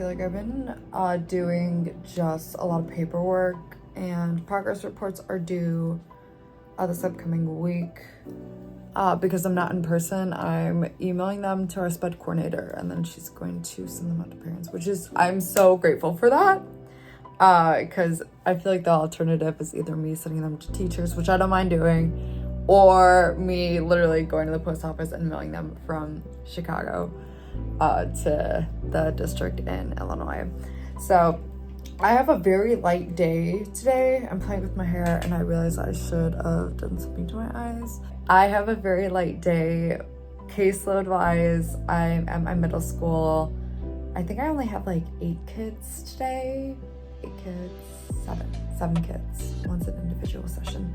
feel like I've been doing just a lot of paperwork, and progress reports are due this upcoming week. Because I'm not in person, I'm emailing them to our SPED coordinator, and then she's going to send them out to parents, which is, I'm so grateful for that. Because I feel like the alternative is either me sending them to teachers, which I don't mind doing, or me literally going to the post office and mailing them from Chicago to the district in Illinois. So I have a very light day today. I'm playing with my hair and I realized I should have done something to my eyes. I have a very light day caseload wise. I'm at my middle school. I think I only have like 8 kids today. 8 kids, 7 kids. One's an individual session.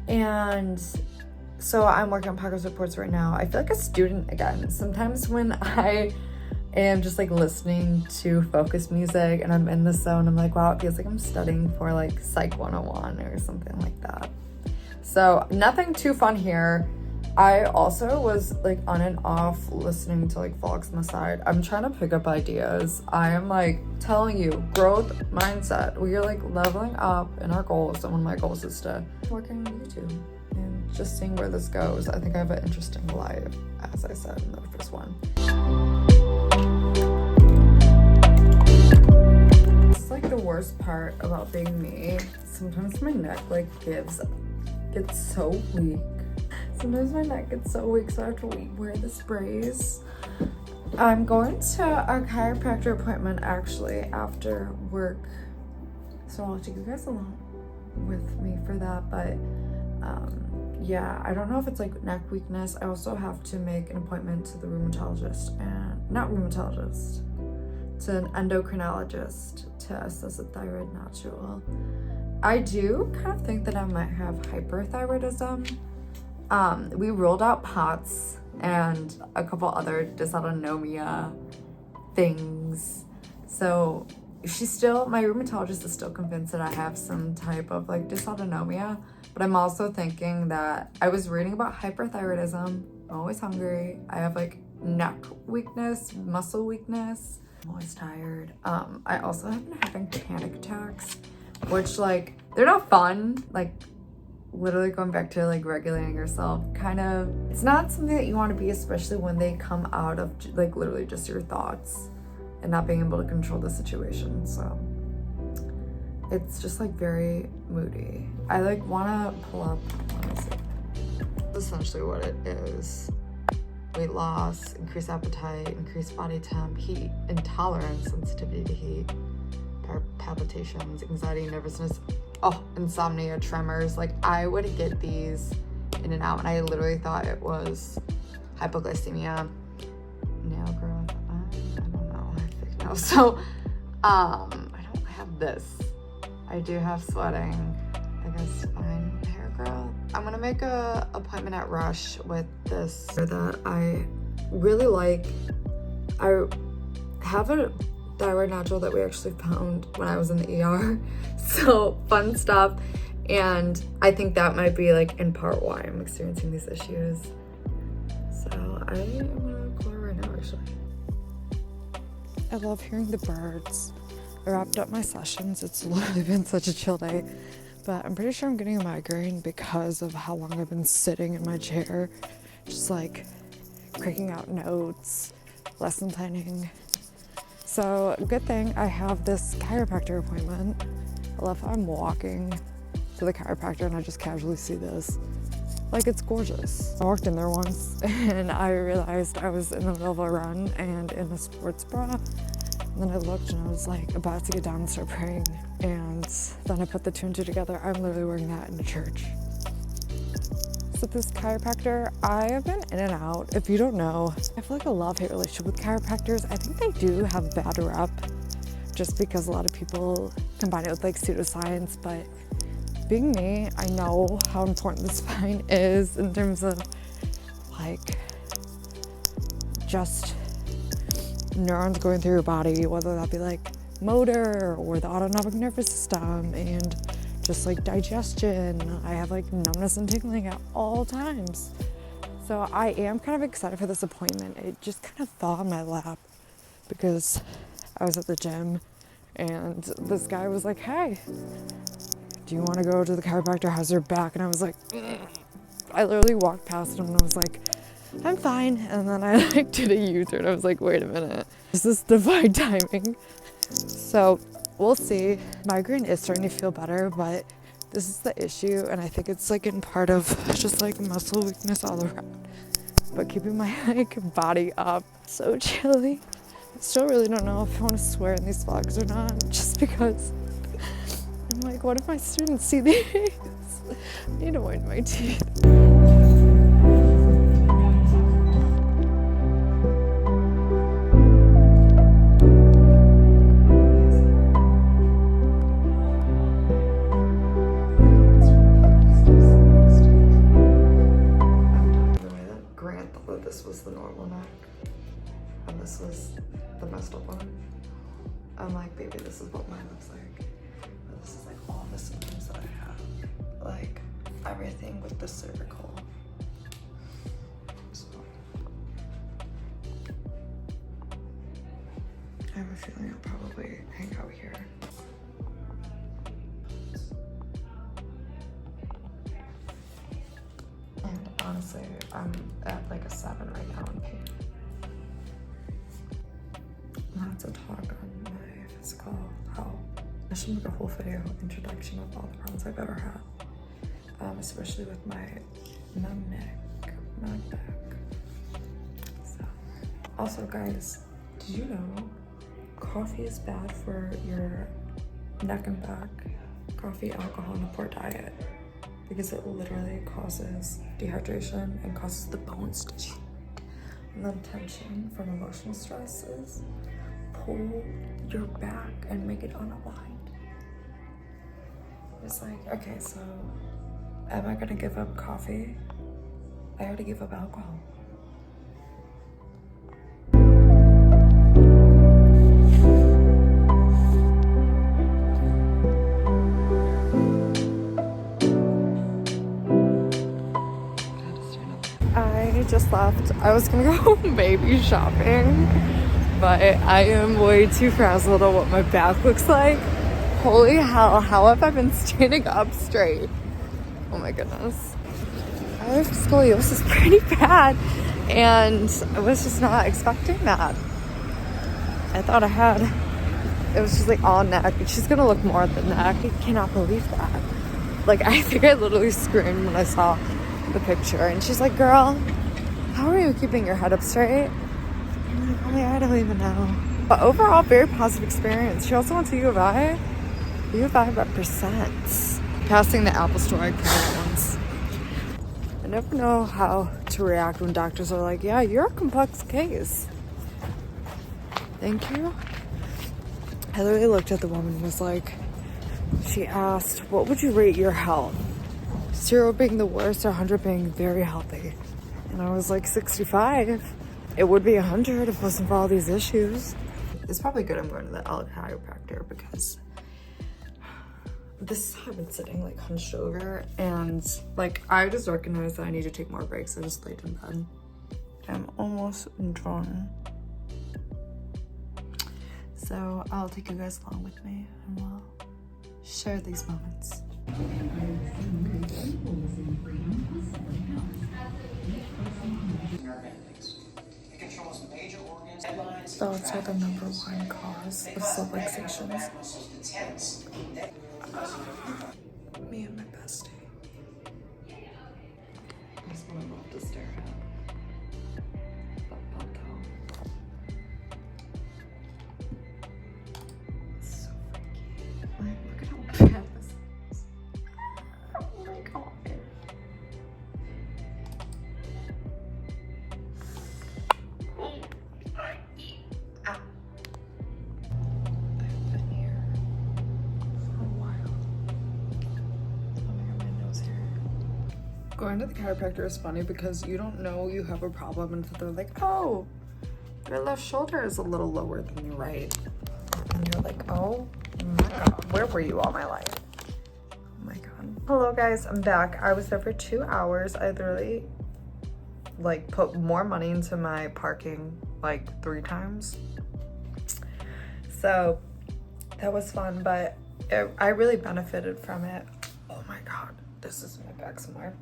And so I'm working on progress reports right now. I feel like a student again. Sometimes when I am just like listening to focus music and I'm in the zone, I'm like, wow, it feels like I'm studying for like Psych 101 or something like that. So nothing too fun here. I also was like on and off listening to like vlogs on the side. I'm trying to pick up ideas. I am like telling you, growth mindset. We are like leveling up in our goals. And one of my goals is to work on YouTube and just seeing where this goes. I think I have an interesting life, as I said in the first one. It's like the worst part about being me. Sometimes my neck like gets so weak. Sometimes my neck gets so weak, so I have to wear the sprays. I'm going to a chiropractor appointment actually after work, so I'll take you guys along with me for that. But yeah, I don't know if it's like neck weakness. I also have to make an appointment to the rheumatologist, and not rheumatologist, to an endocrinologist to assess a thyroid nodule. I do kind of think that I might have hyperthyroidism. We ruled out POTS and a couple other dysautonomia things. So my rheumatologist is still convinced that I have some type of like dysautonomia, but I'm also thinking that I was reading about hyperthyroidism. I'm always hungry. I have like neck weakness, muscle weakness. I'm always tired. I also have been having panic attacks, which like, they're not fun. Like, literally going back to like regulating yourself, kind of, it's not something that you want to be, especially when they come out of like literally just your thoughts and not being able to control the situation. So it's just like very moody. I like want to pull up, let me see. That's essentially what it is. Weight loss, increased appetite, increased body temp, heat intolerance, sensitivity to heat, palpitations, anxiety, nervousness, insomnia, tremors. Like, I would get these in and out, and I literally thought it was hypoglycemia. Nail growth, I don't know, I have fake nails. So I don't have this. I do have sweating, I guess fine hair growth. I'm gonna make a appointment at Rush with this that I really like. I have a thyroid nodule that we actually found when I was in the ER. So fun stuff. And I think that might be like in part why I'm experiencing these issues. So I am gonna call her right now actually. I love hearing the birds. I wrapped up my sessions. It's literally been such a chill day, but I'm pretty sure I'm getting a migraine because of how long I've been sitting in my chair, just like cranking out notes, lesson planning. So good thing I have this chiropractor appointment. I love how I'm walking to the chiropractor and I just casually see this. Like, it's gorgeous. I walked in there once and I realized I was in the middle of a run and in a sports bra. And then I looked and I was like about to get down and start praying. And then I put the 2 and 2 together. I'm literally wearing that in the church. So this chiropractor, I have been in and out. If you don't know, I feel like a love-hate relationship with chiropractors. I think they do have a bad rep just because a lot of people combine it with like pseudoscience, but being me, I know how important the spine is in terms of like just neurons going through your body, whether that be like motor or the autonomic nervous system and just like digestion. I have like numbness and tingling at all times. So I am kind of excited for this appointment. It just kind of fell on my lap because I was at the gym and this guy was like, hey, do you want to go to the chiropractor? How's your back? And I was like, I literally walked past him and I was like, I'm fine. And then I like did a U-turn. I was like, wait a minute, this is divine timing. So we'll see. Migraine is starting to feel better, but this is the issue. And I think it's like in part of just like muscle weakness all around. But keeping my like body up, so chilly. I still really don't know if I want to swear in these vlogs or not, just because I'm like, what if my students see these? I need to whiten my teeth. Grant thought this was the normal neck, and this was the messed up one. I'm like, baby, this is what mine looks like. But this is like all the symptoms that I have. Like everything with the cervical. So, I have a feeling I'll probably hang out here. And honestly, I'm at like a 7 right now in pain. Lots of talk on my physical health. I should make a whole video introduction of all the problems I've ever had, especially with my numb neck, numb back. So, also guys, did you know coffee is bad for your neck and back? Coffee, alcohol, and a poor diet, because it literally causes dehydration and causes the bones to shake. And then tension from emotional stresses pull your back and make it unaligned. It's like, okay, so am I gonna give up coffee? I already gave up alcohol. I just left. I was gonna go baby shopping, but I am way too frazzled on what my back looks like. Holy hell, how have I been standing up straight? Oh my goodness. I have scoliosis pretty bad, and I was just not expecting that. I thought I had, it was just like all neck, and she's gonna look more at the neck. I cannot believe that. Like, I think I literally screamed when I saw the picture, and she's like, girl, how are you keeping your head up straight? I'm like, oh, I don't even know. But overall, very positive experience. She also went to U of I. U of I represents. Passing the Apple Store, I cried once. I never know how to react when doctors are like, yeah, you're a complex case. Thank you. I literally looked at the woman and was like, she asked, what would you rate your health? 0 being the worst, 100 being very healthy. And I was like, 65. It would be 100 if it wasn't for all these issues. It's probably good I'm going to the chiropractor, because this I've been sitting like hunched over, and like I just recognized that I need to take more breaks. I just laid in bed. I'm almost done. So I'll take you guys along with me and we'll share these moments. Thoughts are the #1 cause of subluxations. Me and my bestie. That's what I love to stare at. That photo. It's so freaky. Like, look at how bad this is. Oh my god. Going to the chiropractor is funny because you don't know you have a problem until they're like, oh, your left shoulder is a little lower than your right. And you're like, oh my god, where were you all my life? Oh my god. Hello guys, I'm back. I was there for 2 hours. I literally like put more money into my parking like 3 times. So that was fun, but I really benefited from it. Oh my god, this is my back somewhere.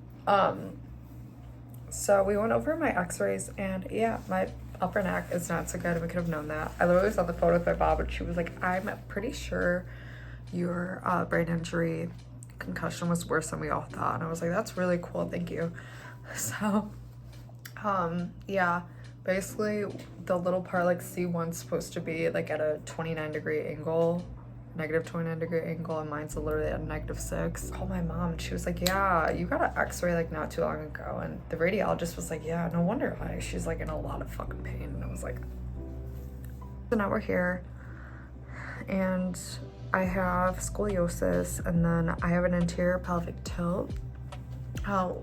So we went over my x-rays, and yeah, my upper neck is not so good. We could have known that. I literally was on the phone with my mom, and she was like, I'm pretty sure your brain injury concussion was worse than we all thought. And I was like, that's really cool, thank you. So yeah, basically the little part like C1's supposed to be like at a 29-degree angle, negative 29-degree angle, and mine's literally at -6. I called my mom, and she was like, yeah, you got an x-ray like not too long ago. And the radiologist was like, yeah, no wonder why she's like in a lot of fucking pain. And I was like, so now we're here, and I have scoliosis, and then I have an anterior pelvic tilt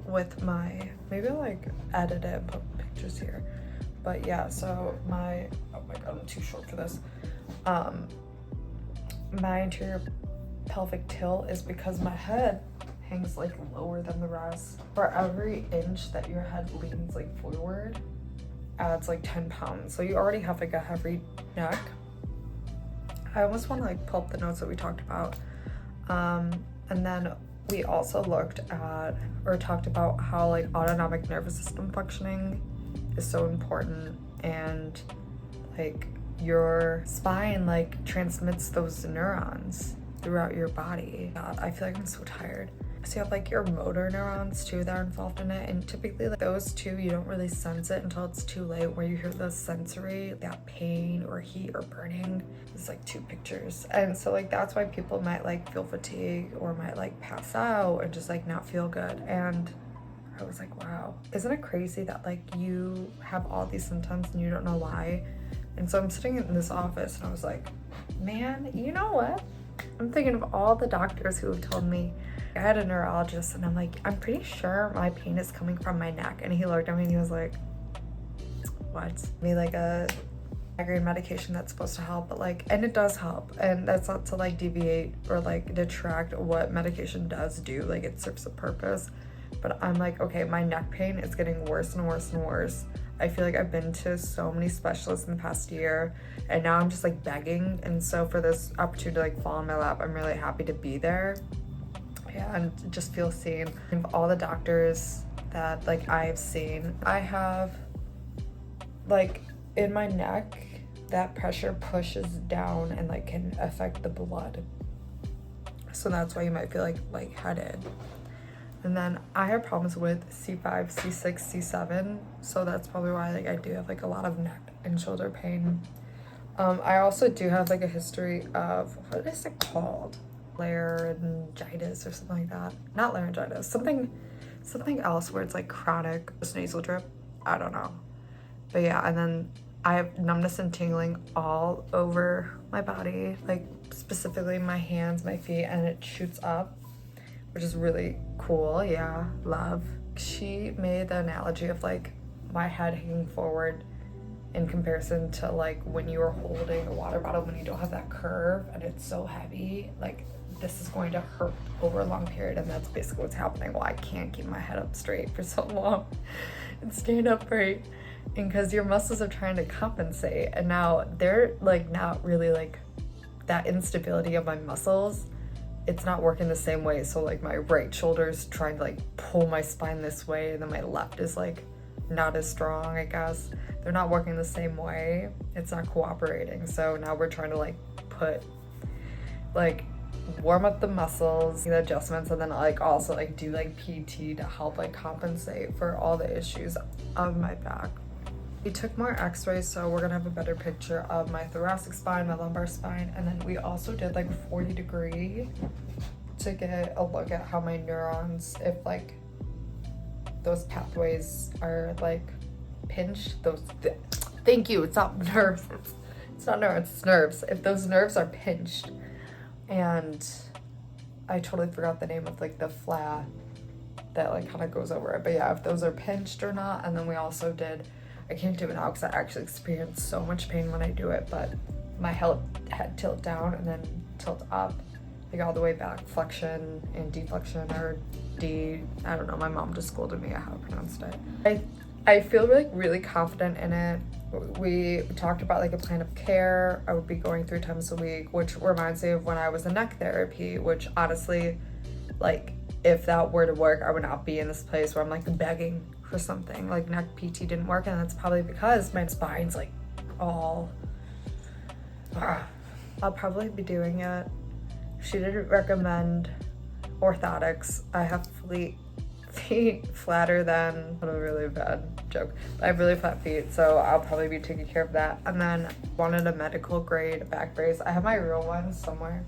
with my, maybe I'll like edit it and put pictures here, but yeah, so my, oh my god, I'm too short for this. My anterior pelvic tilt is because my head hangs like lower than the rest. For every inch that your head leans like forward adds like 10 pounds. So you already have like a heavy neck. I almost want to like pull up the notes that we talked about. And then we also looked at or talked about how like autonomic nervous system functioning is so important, and like your spine like transmits those neurons throughout your body. God, I feel like I'm so tired. So you have like your motor neurons too that are involved in it, and typically like those two, you don't really sense it until it's too late, where you hear the sensory, that pain or heat or burning. It's like two pictures. And so like that's why people might like feel fatigue or might like pass out and just like not feel good. And I was like, wow, isn't it crazy that like you have all these symptoms and you don't know why? And so I'm sitting in this office, and I was like, man, you know what? I'm thinking of all the doctors who have told me. I had a neurologist, and I'm like, I'm pretty sure my pain is coming from my neck. And he looked at me and he was like, what? Me like a migraine medication that's supposed to help, but like, and it does help. And that's not to like deviate or like detract what medication does do. Like it serves a purpose. But I'm like, okay, my neck pain is getting worse and worse and worse. I feel like I've been to so many specialists in the past year, and now I'm just like begging. And so for this opportunity to like fall in my lap, I'm really happy to be there. Yeah, and just feel seen. And all the doctors that like I've seen, I have like in my neck, that pressure pushes down and like can affect the blood. So that's why you might feel like lightheaded. And then I have problems with C5, C6, C7. So that's probably why like I do have like a lot of neck and shoulder pain. I also do have like a history of, what is it called? Laryngitis or something like that. Not laryngitis, something else where it's like chronic, just nasal drip. I don't know. But yeah, and then I have numbness and tingling all over my body, like specifically my hands, my feet, and it shoots up, which is really cool. Yeah, love. She made the analogy of like my head hanging forward in comparison to like when you are holding a water bottle when you don't have that curve and it's so heavy, like this is going to hurt over a long period. And that's basically what's happening. Well, I can't keep my head up straight for so long and stand upright, and because your muscles are trying to compensate, and now they're like not really like that instability of my muscles, it's not working the same way. So like my right shoulder's trying to like pull my spine this way, and then my left is like not as strong, I guess. They're not working the same way. It's not cooperating. So now we're trying to like warm up the muscles, the adjustments, and then like also like do like PT to help like compensate for all the issues of my back. We took more x-rays, so we're gonna have a better picture of my thoracic spine, my lumbar spine, and then we also did like 40-degree to get a look at how my neurons, if like those pathways are like pinched, thank you, it's not nerves, it's not neurons, it's nerves. If those nerves are pinched, and I totally forgot the name of like the flap that like kind of goes over it, but yeah, if those are pinched or not. And then we also did, I can't do it now because I actually experience so much pain when I do it, but my head tilt down and then tilt up, like all the way back, flexion and deflexion, or I don't know, my mom just scolded me at how I pronounced it. I feel like really confident in it. we talked about like a plan of care. I would be going 3 times a week, which reminds me of when I was in neck therapy, which honestly, like, if that were to work, I would not be in this place where I'm like begging for something. Like, neck PT didn't work, and that's probably because my spine's like all I'll probably be doing it. She didn't recommend orthotics. I have feet flatter than, what a really bad joke. I have really flat feet, so I'll probably be taking care of that. And then wanted a medical grade back brace. I have my real one somewhere,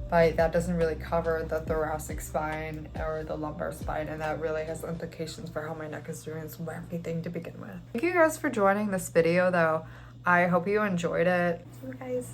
but that doesn't really cover the thoracic spine or the lumbar spine, and that really has implications for how my neck is doing so everything to begin with. Thank you guys for joining this video though. I hope you enjoyed it. See you guys.